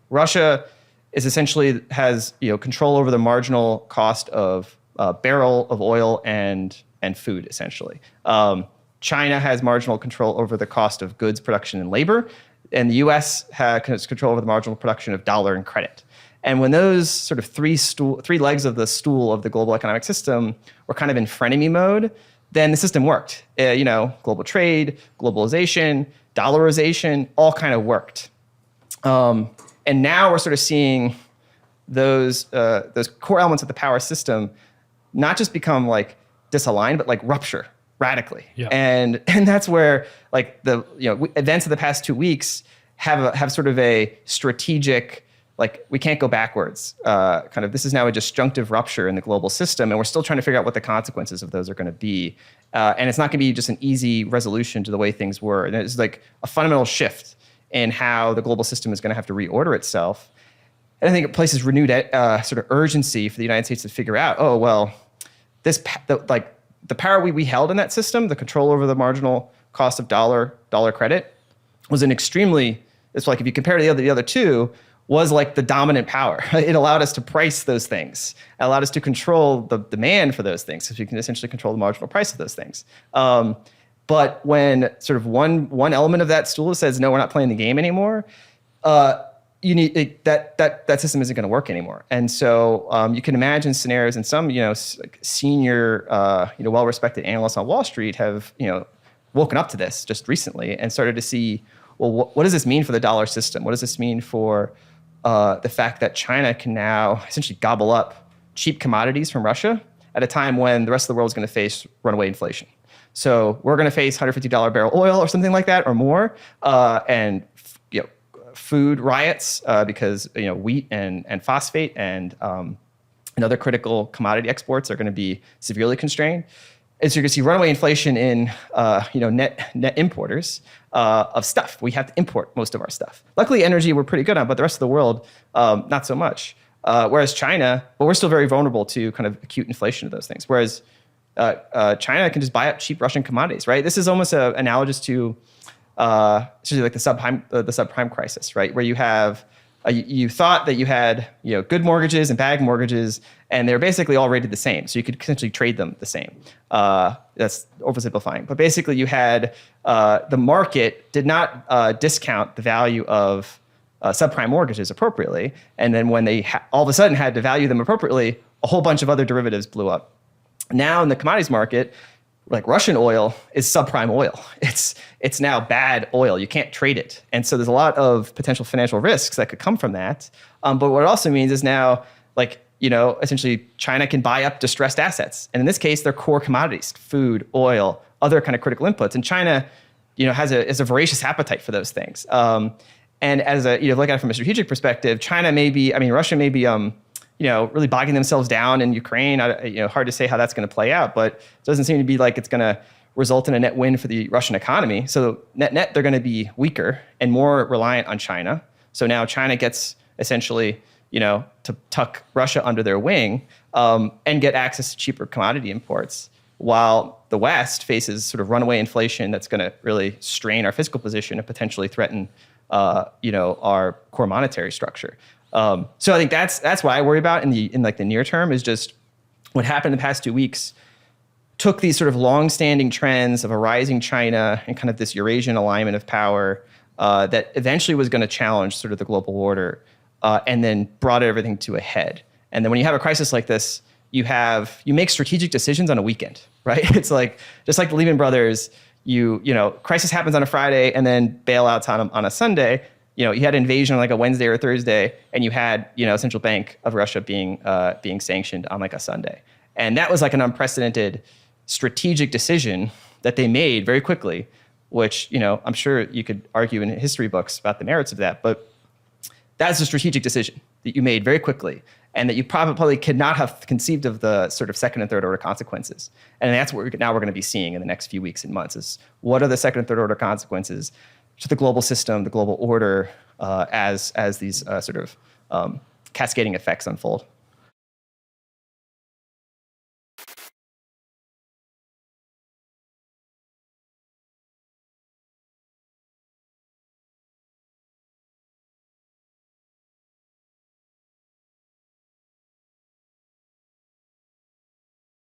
Russia is essentially has control over the marginal cost of a barrel of oil and food essentially. China has marginal control over the cost of goods, production, and labor, and the U.S. has control over the marginal production of dollar and credit. And when those sort of three legs of the stool of the global economic system were kind of in frenemy mode, then the system worked. Global trade, globalization, dollarization, all kind of worked. And now we're sort of seeing those core elements of the power system not just become like disaligned, but like rupture radically. Yeah. And that's where like the events of the past 2 weeks have sort of a strategic, like we can't go backwards. This is now a disjunctive rupture in the global system, and we're still trying to figure out what the consequences of those are going to be. And it's not going to be just an easy resolution to the way things were. And it's like a fundamental shift in how the global system is going to have to reorder itself. And I think it places renewed sort of urgency for the United States to figure out, the power we held in that system, the control over the marginal cost of dollar credit, was an extremely, it's like if you compare to the other two, was like the dominant power. It allowed us to price those things. It allowed us to control the demand for those things, so you can essentially control the marginal price of those things. But when sort of one element of that stool says, no, we're not playing the game anymore, you need that system isn't going to work anymore. And so you can imagine scenarios, and some senior well-respected analysts on Wall Street have woken up to this just recently and started to see, well, what does this mean for the dollar system? What does this mean for the fact that China can now essentially gobble up cheap commodities from Russia at a time when the rest of the world is going to face runaway inflation? So we're going to face $150 barrel oil or something like that or more, and food riots because wheat and phosphate and other critical commodity exports are going to be severely constrained. And so you're going to see runaway inflation in net importers of stuff. We have to import most of our stuff. Luckily, energy we're pretty good on, but the rest of the world not so much. Whereas China, but we're still very vulnerable to kind of acute inflation of those things. Whereas China can just buy up cheap Russian commodities, right? This is almost analogous to especially like the subprime crisis, right? Where you have you thought that you had good mortgages and bad mortgages, and they're basically all rated the same, so you could essentially trade them the same. That's oversimplifying, but basically you had the market did not discount the value of subprime mortgages appropriately, and then when they all of a sudden had to value them appropriately, a whole bunch of other derivatives blew up. Now in the commodities market, like Russian oil is subprime oil. It's now bad oil. You can't trade it. And so there's a lot of potential financial risks that could come from that. But what it also means is now, essentially China can buy up distressed assets. And in this case, they're core commodities, food, oil, other kind of critical inputs. And China, has a voracious appetite for those things. And as look at it from a strategic perspective, Russia may be, really bogging themselves down in Ukraine. Hard to say how that's going to play out, but it doesn't seem to be like it's going to result in a net win for the Russian economy. So net, they're going to be weaker and more reliant on China. So now China gets essentially, to tuck Russia under their wing and get access to cheaper commodity imports, while the West faces sort of runaway inflation that's going to really strain our fiscal position and potentially threaten, our core monetary structure. So I think that's what I worry about in the near term, is just what happened in the past 2 weeks took these sort of long-standing trends of a rising China and kind of this Eurasian alignment of power that eventually was going to challenge sort of the global order, and then brought everything to a head. And then when you have a crisis like this, you make strategic decisions on a weekend, right? It's like just like the Lehman Brothers, crisis happens on a Friday and then bailouts on a Sunday. You had an invasion on like a Wednesday or Thursday, and you had, Central Bank of Russia being sanctioned on like a Sunday. And that was like an unprecedented strategic decision that they made very quickly, which, I'm sure you could argue in history books about the merits of that, but that's a strategic decision that you made very quickly, and that you probably could not have conceived of the sort of second and third order consequences. And that's what we're going to be seeing in the next few weeks and months, is what are the second and third order consequences to the global system, the global order, as these sort of cascading effects unfold.